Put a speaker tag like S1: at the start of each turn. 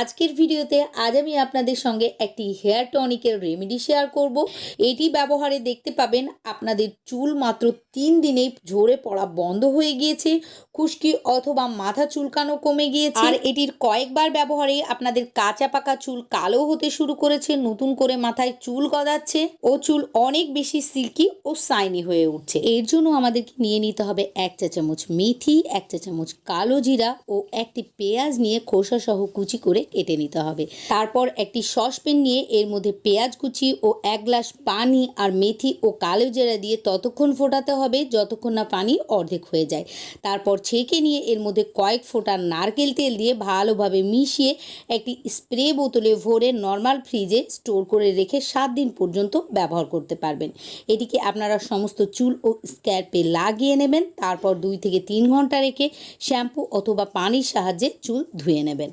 S1: আজকের ভিডিওতে আজ আমি আপনাদের সঙ্গে একটি হেয়ার টনিকের রেমেডি শেয়ার করব। এটি ব্যবহারে দেখতে পাবেন আপনাদের চুল মাত্র 3 দিনেই ঝরে পড়া বন্ধ হয়ে গিয়েছে, খুশকি অথবা মাথা চুলকানো কমে গিয়েছে। আর এটির কয়েকবার ব্যবহারে আপনাদের কাঁচা পাকা চুল কালো হতে শুরু করেছে, নতুন করে মাথায় চুল গজাচ্ছে ও চুল অনেক বেশি সিল্কি ও শাইনি হয়ে উঠছে। এর জন্য আমাদেরকে নিয়ে নিতে হবে 1 চা চামচ মেথি, 1 চা চামচ কালো জিরা ও একটি পেঁয়াজ নিয়ে খোসা সহ কুচি করে কেটে নিতে হবে। তারপর একটি সসপ্যান নিয়ে এর মধ্যে পেঁয়াজ কুচি ও 1 গ্লাস পানি আর মেথি ও কালো জিরা দিয়ে ততক্ষণ ফোটাতে হবে যতক্ষণ না পানি অর্ধেক হয়ে যায়। তারপর ছেঁকে নিয়ে এর মধ্যে কয়েক ফোঁটা নারকেল তেল দিয়ে ভালোভাবে মিশিয়ে একটি স্প্রে বোতলে ভরে নর্মাল ফ্রিজে স্টোর করে রেখে 7 দিন পর্যন্ত ব্যবহার করতে পারবেন। এটিকে আপনারা সমস্ত চুল ও স্ক্যাল্পে লাগিয়ে নেবেন। তারপর 2 থেকে 3 ঘন্টা রেখে শ্যাম্পু অথবা পানির সাহায্যে চুল ধুয়ে নেবেন।